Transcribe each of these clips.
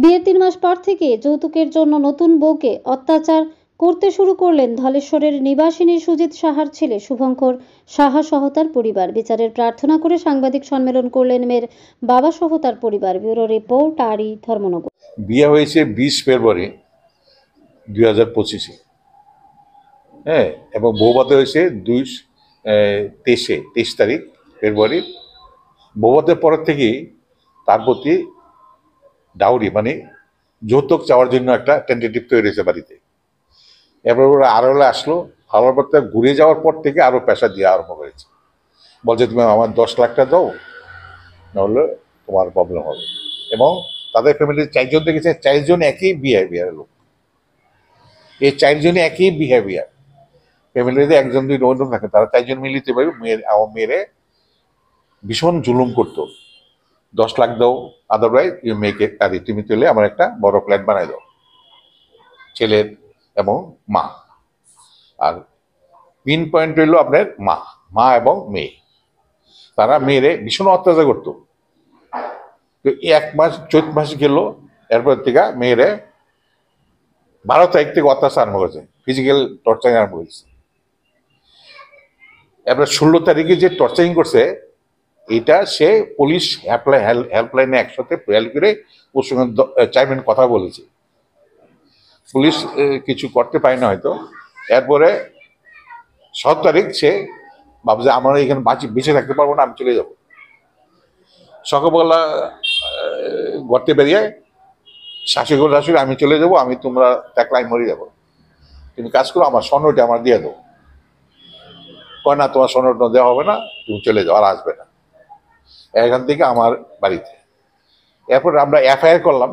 বিয়ের 3 মাস পর থেকে যৌতুকের জন্য নতুন বউকে অত্যাচার করতে শুরু করলেন ধলেশ্বরের নিবাসিনী সুজিত সাহার ছেলে শুভঙ্কর সাহা সহ তার পরিবার। বিচারের প্রার্থনা করে সাংবাদিক সম্মেলন করলেন মেয়ের বাবা সহ তার পরিবার। ব্যুরো রিপোর্ট আরই ধর্মনগর। বিয়ে হয়েছে 20 ফেব্রুয়ারি 2025-এ, হ্যাঁ, এবং বৌভাতে হয়েছে 23 তারিখ ফেব্রুয়ারি। বৌভাতের পরের থেকেই তার প্রতি ডাউরি মানে যৌতুক চাওয়ার জন্য একটা টেন্টেটিভ তৈরি হয়েছে বাড়িতে। এরপর ওরা আড়ালে আসলো, আড়াল পর ঘুরে যাওয়ার পর থেকে আরো পেশা দিয়ে আরম্ভ করেছে। বলছে তুমি আমার 10 লাখ টাকা দাও, নাহলে তোমার প্রবলেম হবে। এবং তাদের ফ্যামিলির 4 জন দেখেছে, 4 জন একই বিহেভিয়ার লোক। এই 4 জনই একই বিহেভিয়ার। ফ্যামিলিতে 1 জন 2 জন থাকে, তারা 4 জন মিলিতে পারে আমার মেয়েরে ভীষণ জুলুম করতো। 10 লাখ দাও, আদারওয়াইজ মেয়েকে তুমি তুলে আমার একটা বড় ফ্ল্যাট বানাই দাও, ছেলের এবং মা। আর পিন পয়েন্ট রইল আপনার মা এবং মেয়ে। তারা মেয়েরে ভীষণ অত্যাচার করতো। তো 1 মাস চৈত মাস গেল, এরপর থেকে মেয়েরে 12 তারিখ থেকে অত্যাচার আরম্ভ করেছে, ফিজিক্যাল টর্চারিং আরম্ভ করেছে। এরপর 16 তারিখে যে টর্চারিং করছে, এটা সে পুলিশ হেল্পলাইনে একসাথে হেল করে ওর সঙ্গে 4 মিনিট কথা বলেছে। পুলিশ কিছু করতে পারে না হয়তো। এরপরে 7 তারিখ সে ভাবছে আমরা এখানে বেঁচে থাকতে পারবো না, আমি চলে যাব। সকালবেলা গর্তে বেরিয়ে শাশুড়ি আমি চলে যাব, আমি তোমরা দেখলাই মরে যাবো, তুমি কাজ করো, আমার স্বর্ণটা আমার দিয়ে দেবো। কয় না, তোমার স্বর্ণটা দেওয়া হবে না, তুমি চলে যাও, আর আসবে না এখান থেকে আমার বাড়িতে। এরপর আমরা এফআইআর করলাম।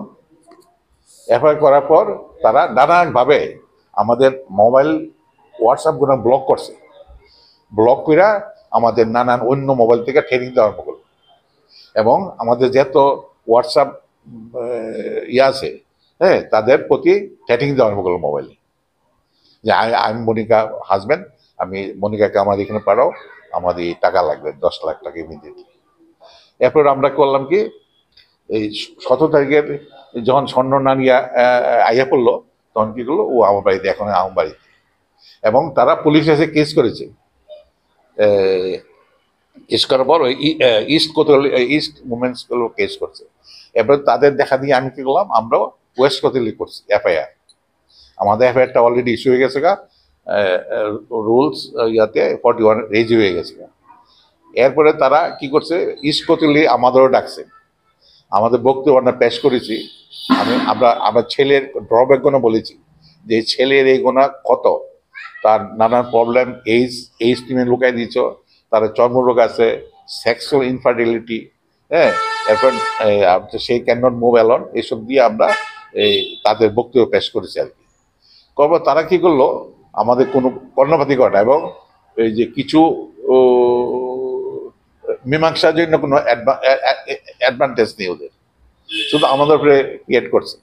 এফআইআর করার পর তারা নানানভাবে আমাদের মোবাইল হোয়াটসঅ্যাপ গুলো ব্লক করছে। ব্লক করে আমাদের নানান অন্য মোবাইল থেকে ট্রেনিং দেওয়া আরম্ভ করলো। এবং আমাদের যেহেতু হোয়াটসঅ্যাপ আছে, হ্যাঁ, তাদের প্রতি ট্যাটিং দেওয়া আরম্ভ করলো মোবাইলে, যে আমি মনিকা হাজব্যান্ড, আমি মনিকাকে আমার এখানে পাঠাও, আমাদের টাকা লাগবে 10 লাখ টাকা ইমিডিয়েটলি। এরপর আমরা করলাম কি, এই 17 তারিখের যখন স্বর্ণ না নিয়ে আইয়া পড়লো, তখন কি করলো, ও আমার বাড়িতে, এখন আমার বাড়িতে। এবং তারা পুলিশ এসে কেস করেছে। কেস করার পর ইস্ট মুভমেন্টস গুলো কেস করছে। এবার তাদের দেখা দিয়ে আমি কি করলাম, আমরাও ওয়েস্ট কোতোয়ালি করছি এফআইআর। আমাদের এফআইআরটা অলরেডি ইস্যু হয়ে গেছে, রুলস ইয়াতে 41 রেজ হয়ে গেছে। এরপরে তারা কি করছে, ইস্ট কোতোয়ালি আমাদেরও ডাকছে, আমাদের বক্তব্য আমরা পেশ করেছি। আমরা ছেলের ড্রব্যাক গুলো বলেছি, যে ছেলের এই গোনা কত, তার নানান প্রবলেম, এইজ তুমি লুকাই দিচ্ছ, তার চর্মরোগ আছে, সেক্সুয়াল ইনফার্টিলিটি, হ্যাঁ, এরপর সেই ক্যান নট মুভ অ্যালন, এসব দিয়ে আমরা তাদের বক্তব্য পেশ করেছি আর কি। করবো তারা কি করলো, আমাদের কোনো কর্ণপাতি করে না, এবং এই যে কিছু মীমাংসার জন্য কোনো অ্যাডভান্টেজ নেই ওদের, শুধু আমাদের উপরে ক্রিয়েট করছে।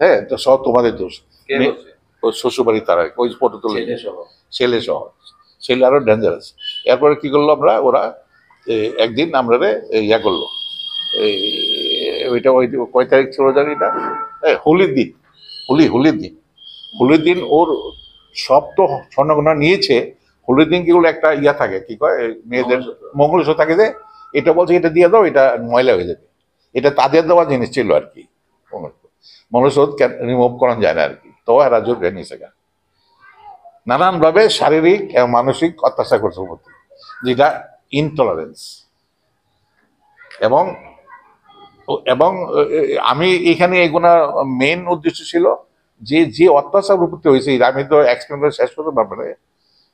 হ্যাঁ, তো সব তোমাদের দোষ। শ্বশুরবাড়ি তারা ওই ফটো তুলে, ছেলে সহ, ছেলে আরো ডেঞ্জারাস। এরপরে কি করলো, ওরা একদিন আমরা ইয়া করলো, ওইটা ওই কয় তারিখ ছিল জানি না, হোলির দিন, হোলির দিন ওর সব তো স্বর্ণগোনা নিয়েছে। হোলির দিন কি করলো, একটা ইয়া থাকে, কি কয় মেয়েদের মঙ্গলসূত্র থাকে, যে এটা বলছে এটা দিয়ে দাও, এটা ময়লা হয়ে যাবে, এটা তাদের দেওয়া জিনিস ছিল আর কি। মঙ্গলসূত্র রিমুভ করা যায় না আর কি। তো এরা জোর নিয়েছে, নানানভাবে শারীরিক এবং মানসিক অত্যাচার করছে প্রতি, যেটা ইনটলারেন্স। এবং এবং আমি এখানে এগুলা মেইন উদ্দেশ্য ছিল যে অত্যাচার প্রতি হয়েছে, আমি তো এক্সপ্লেন করে শেষ করতে পারবো না,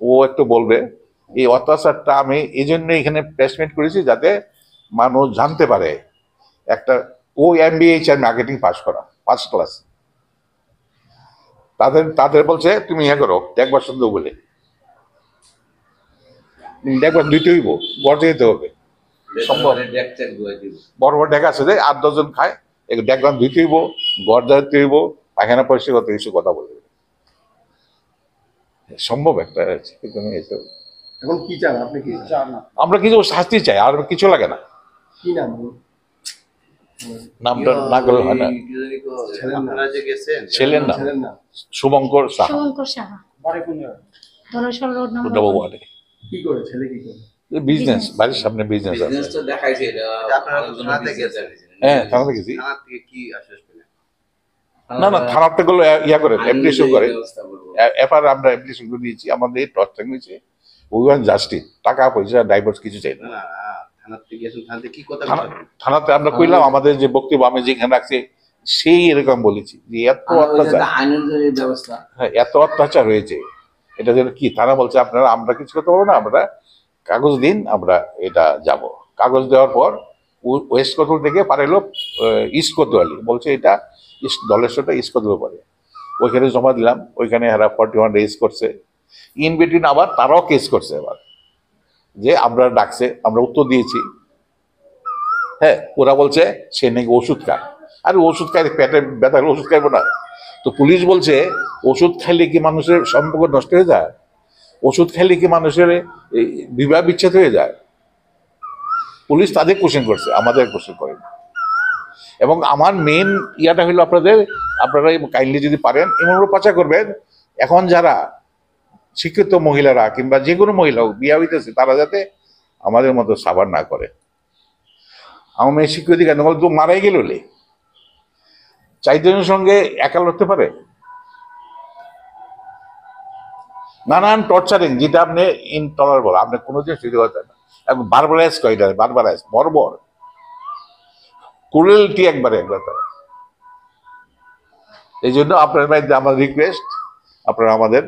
ও একটু বলবে। এই অত্যাচারটা আমি এই জন্য এখানে প্লেসমেন্ট করেছি, যাতে মানুষ জানতে পারে। একটা ও MBA মার্কেটিং পাস করা, 1st ক্লাস। তাদের বলছে তুমি ইয়ে করো, দেখবার সুন্দর বলে, দেখবার দুইতে হইব, গড়ে যেতে হবে। বড় বড় ডেক আছে যে 8-10 জন খায়, দেখবার দুইতে হইব, গড় যেতে হইব, পায়খানা পরিষ্কার করতে কিছু কথা বলবে, সম্ভব একটা। এখন কি চান আপনি? কি চান? আমরা কিছু শাস্তি চাই, আর কিছু লাগে না। কি নাম? নামটা না করলে হয় না। আপনারা যে গেছেন ছেলের নাম ছেলের নাম শুভঙ্কর সাহা, শুভঙ্কর সাহা, বাড়ি কোন জায়গায়? Dhaleshwar road number double 1। ওয়ার্ডে। কি করে ছেলে কি করে? বিজনেস, বাড়ির সামনে বিজনেস আছে। বিজনেস তো দেখাইছে এটা আপনারা তো অনেকজন থানাতে business গেছেন। দেখাইছে। হ্যাঁ থানাতে গেছি। থানা থেকে কি আশ্বাস পেলেন? না না, থানাতে গুলো ইয়া করে আইন অ্যাপ্লিকেশন অনুযায়ী করে, ব্যবস্থা করবো। এফআর আমরা অ্যাপ্লিকেশন করে দিয়েছি, আমাদের টর্চ নিয়েছে, উই ওয়ান্ট জাস্টিস, টাকা পয়সা ডাইভোর্স কিছু চাই না। না না, থানা থেকে গেছেন, থানাতে কি কথা থানা- বলছেন? থানাতে আমরা কইলাম আমাদের যে বক্তব্য আমি যেখানে রাখছি সেই এরকম বলেছি যে এত আমরা ওই যে অত্যাচার, আইন অনুযায়ী ব্যবস্থা। হ্যাঁ এত অত্যাচার হয়েছে, এটা যেন কি থানা বলছে আপনারা, আমরা কিছু করতে পারবো না, আমরা কাগজ দিন আমরা এটা যাব। কাগজ দেওয়ার পর ওয়েস্ট কন্ট্রোল থেকে পারেলো ইস্ট কোতোয়ালি বলছে এটা ইস্ট দলেশ্বরটা ইস্ট কোতোয়ালি পরে, ওইখানে জমা দিলাম, ওইখানে এরা 41 রেজ করছে, ইন বিটুইন আবার তারাও কেস করছে এবার যে আমরা ডাকছে, আমরা উত্তর দিয়েছি। হ্যাঁ ওরা বলছে সে নাকি ওষুধ খায়, আর ওষুধ খাই পেটে ব্যথা হলে ওষুধ খাইবো না? তো পুলিশ বলছে ওষুধ খাইলে কি মানুষের সম্পর্ক নষ্ট হয়ে যায়? ওষুধ খাইলে কি মানুষের এই বিবাহ বিচ্ছেদ হয়ে যায়? পুলিশ তাদের কোশ্চেন করছে, আমাদের কোশ্চেন করেনি। এবং আমার মেন ইয়াটা হলো আপনারা কাইন্ডলি যদি পারেন এমনভাবে প্রচার করবেন, এখন যারা শিক্ষিত মহিলারা কিংবা যে কোনো মহিলা হোক বিয়া হইতেছে তারা যাতে আমাদের মতো সাবার না করে। আমার মেয়ে শিক্ষিত কেন বলে তো মারাই গেল, 4 জনের সঙ্গে একা লড়তে পারে? নানান টর্চারিং যেটা আপনি ইনটলারেবল, আপনি কোনো জিনিস তৈরি করতে না, এবং বারবারাইজ কয়টা, বারবারাইজ বর্বর ক্রুয়েলটি একবার তারা। এই জন্য আপনার বাড়িতে আমার রিকোয়েস্ট, আপনারা আমাদের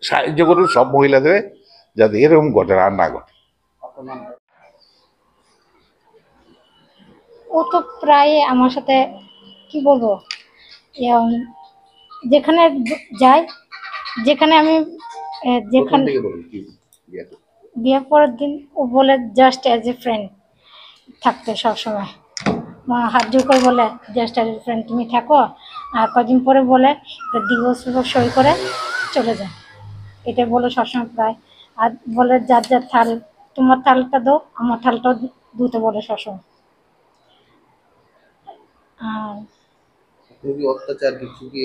সাহায্য করুন সব মহিলাদের যাতে এরকম ঘটনা আর না ঘটে। ও তো প্রায় আমার সাথে কি বলবো, যেখানে যাই, যেখানে আমি প্রথম যেখানে থেকে বলুন কি বিয়ে? বিয়ের পরের দিন ও বলে জাস্ট অ্যাজ এ ফ্রেন্ড থাকতে সবসময়, হাত জোর করে বলে জাস্ট অ্যাজ এ ফ্রেন্ড তুমি থাকো, আর কদিন পরে বলে ডিভোর্স পেপার সই করে চলে যায়, এটা বলে সবসময় প্রায়। আর বলে যার যার থাল, তোমার থালটা দাও, আমার থালটাও ধুতে বলে সবসময়। আর খুবই অত্যাচার কিছু কি?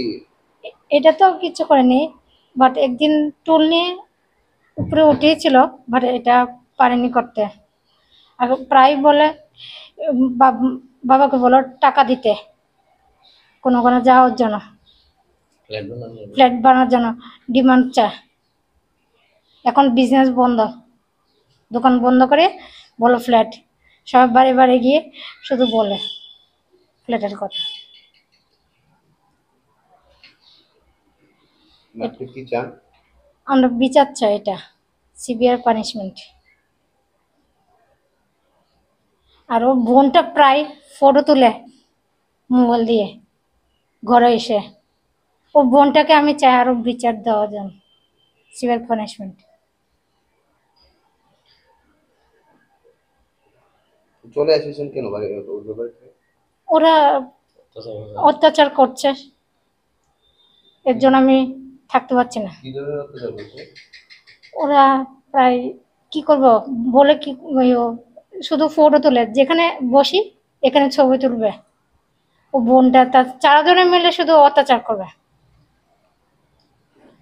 এটা তো কিছু করেনি, বাট একদিন টুল নিয়ে উপরে উঠিয়েছিল, বাট এটা পারেনি করতে। আর প্রায় বলে বাবাকে বলো টাকা দিতে কোনো কোনো যাওয়ার জন্য, ফ্ল্যাট বানানোর জন্য ডিমান্ড চায়। এখন বিজনেস বন্ধ, দোকান বন্ধ করে বলো ফ্ল্যাট, সব বাড়ি বাড়ি গিয়ে শুধু বলে ফ্ল্যাটের কথা। আপনি কি চান? আমরা বিচার চাই, এটা সিভিয়ার পানিশমেন্ট। আর ও বোনটা প্রায় ফটো তুলে মোবাইল দিয়ে ঘরে এসে, ও বোনটাকে আমি চাই আরো বিচার দেওয়ার জন্য, সিভিয়ার পানিশমেন্ট। চলে এসেছেন কেন বাড়ি ওদের বাড়িতে? ওরা অত্যাচার করছে, এর জন্য আমি থাকতে পারছি না। কি ধরনের অত্যাচার করছে? ওরা প্রায় কি করব বলে, কি শুধু ফটো তুলে, যেখানে বসি এখানে ছবি তুলবে, ও বোনটা তার 4 জনে মিলে শুধু অত্যাচার করবে।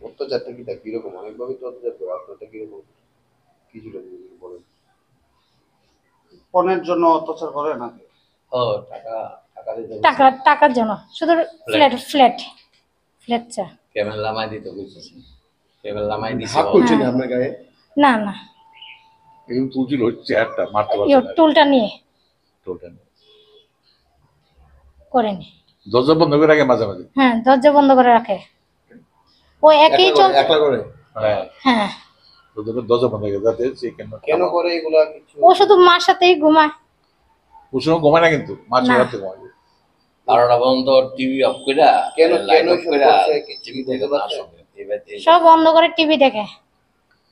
অত্যাচারটা কি কিরকম? অনেকভাবে তো অত্যাচার করে, আপনারটা কিরকম কিছুটা যদি বলেন। পণের জন্য অত্যাচার করে নাকি? ও টাকা দিতে বলছে। টাকার জন্য শুধু ফ্ল্যাট চা। ক্যামেরা লামাই দিতে বলতেছে, ক্যামেরা লামাই দিছে। হাত তুলছে না আপনার গায়ে? না না, এই তুলছিল চেয়ারটা মারতে পারছে না, টুলটা নিয়ে টোলটা নিয়ে। করেনি। দরজা বন্ধ করে রাখে মাঝে মাঝে। হ্যাঁ, দরজা বন্ধ করে রাখে, ও একই চল। একলা করে? হ্যাঁ হ্যাঁ, দরজা বন্ধ করে যাতে সে কেন করে এগুলা কিছু? ও শুধু মার সাথেই ঘুমায়। কুসুম ঘুমায় না, কিন্তু মাছ না। রাতে ঘুমায়। 12টা পর্যন্ত টিভি অফ করে কেন লাইট অফ এসব করে করছে কিছু টিভি বলতে দেখে না পারছেন? সঙ্গে টিভিতে। সব বন্ধ করে টিভি দেখে।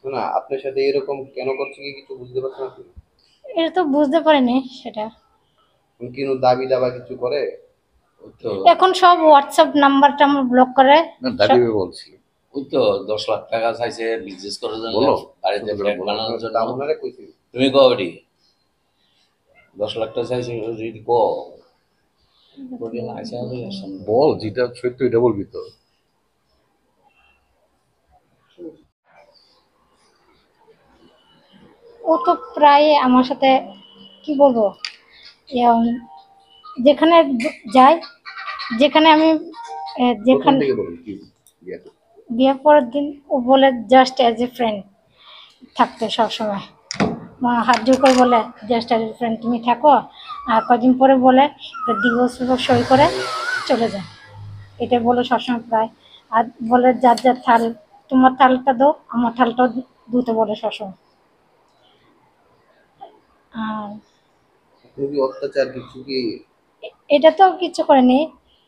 না আপনার সাথে এরকম কেন করছে কি কিছু বুঝতে পারছেন আপনি? এটা তো বুঝতে পারিনি সেটা। কোনো দাবি দাবা কিছু করে? ওই তো এখন সব হোয়াটসঅ্যাপ নাম্বারটা আমার ব্লক করে। না দাদিবে বলছিল। ওই তো 10 লাখ টাকা চাইছে বিজনেস করার জন্য, বলো। বাড়িতে ফ্ল্যাট বানানোর জন্য। তা ওনারে কইছি। তুমি কবডি 10 লাখ টাকা চাইছে যদি ক বলি না আছে আমাদের সামনে বল যেটা সত্য এটা বলবি তো। ও তো প্রায় আমার সাথে কি বলবো, এম, যেখানে যাই, যেখানে আমি প্রথম যেখানে থেকে বলুন কি বিয়ে করতে? বিয়ের পরের দিন ও বলে জাস্ট অ্যাজ এ ফ্রেন্ড থাকতে সবসময়। হাত জোর করে বলে জাস্ট অ্যাজ এ ফ্রেন্ড তুমি থাকো, আর কদিন পরে বলে ডিভোর্স পেপার সই করে চলে যায়। এটা বলে সবসময় প্রায়। আর বলে যার যার থাল, তোমার থালটা দাও, আমার থালটাও ধুতে বলে সবসময়। আর আপনি কি অত্যাচার কিছু কি এটা তো কিছু করেনি,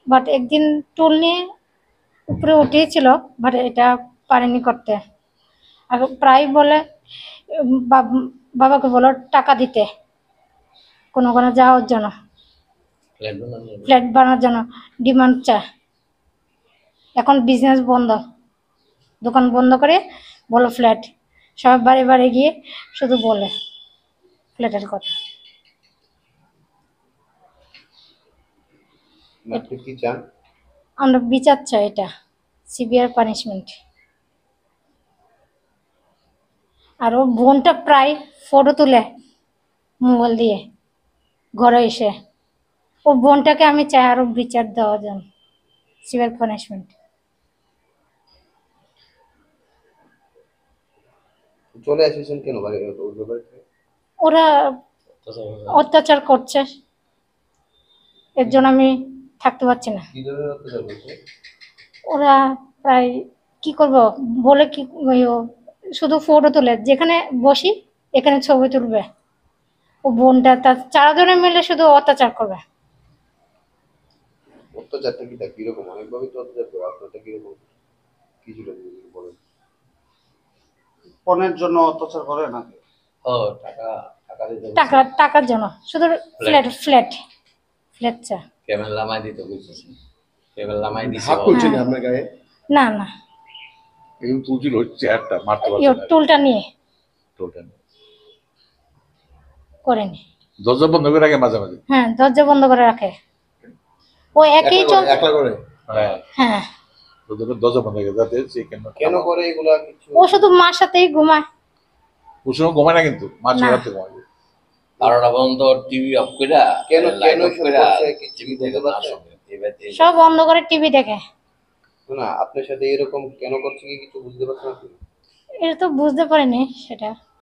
বাট একদিন টুল নিয়ে উপরে উঠিয়েছিল, বাট এটা পারেনি করতে। আর প্রায় বলে বাবাকে বলো টাকা দিতে কোনো কোনো যাওয়ার জন্য, ফ্ল্যাট বানানো ফ্ল্যাট বানানোর জন্য ডিমান্ড চায়। এখন বিজনেস বন্ধ, দোকান বন্ধ করে বলো ফ্ল্যাট, সব বাড়ি বাড়ি গিয়ে শুধু বলে ফ্ল্যাটের কথা। আপনি কি চান? আমরা বিচার চাই, এটা সিভিয়ার পানিশমেন্ট। আর ও বোনটা প্রায় ফটো তুলে মোবাইল দিয়ে ঘরে এসে, ও বোনটাকে আমি চাই আরো বিচার দেওয়া যান, সিভিয়ার পানিশমেন্ট। চলে এসেছেন কেন বাড়ি ওদের বাড়িতে? ওরা অত্যাচার করছে, এর জন্য আমি থাকতে পারছি না। কি ধরনের অত্যাচার করছে? ওরা প্রায় কি করব বলে, কি ওই ও শুধু ফটো তোলে, যেখানে বসি এখানে ছবি তুলবে। ও বোনটা তার 4 জনে মিলে শুধু অত্যাচার করবে। অত্যাচারটা কি কিরকম? অনেকভাবে তো অত্যাচার করে, আপনারটা কিরকম কিছুটা যদি বলেন। পণের জন্য অত্যাচার করে নাকি? ও টাকা টাকা দিতে টাকার জন্য শুধু ফ্ল্যাট ফ্ল্যাট ফ্ল্যাট চা। কেবল নামাই দিতে কইতেছে, কেবল নামাই দিছে হাত তুলছেন আপনার গায়ে? না না, এই তুলছিল চেয়ারটা মারতে পারছে ইয়ে না টুলটা নিয়ে টোলটা নিয়ে। করেনি। দরজা বন্ধ করে রাখে মাঝে মাঝে। হ্যাঁ, দরজা বন্ধ করে রাখে। ও একই চল। একলা করে? হ্যাঁ, হ্যাঁ, দরজা বন্ধ করে যাতে সে কেন করে এগুলা কিছু? ও শুধু মার সাথেই ঘুমায়। কুসুম ঘুমায় না কিন্তু মাছ না। রাতে ঘুমায়। 12টা পর্যন্ত টিভি অফ কইরা কেন লাইট অফ এসব কইরা করছে কিছু টিভি বলতে দেখে পারছেন? সব বন্ধ করে টিভি দেখে। না, আপনার সাথে এরকম কেন করছে কি কিছু বুঝতে পারছেন আপনি? এটা তো বুঝতে পারিনি সেটা।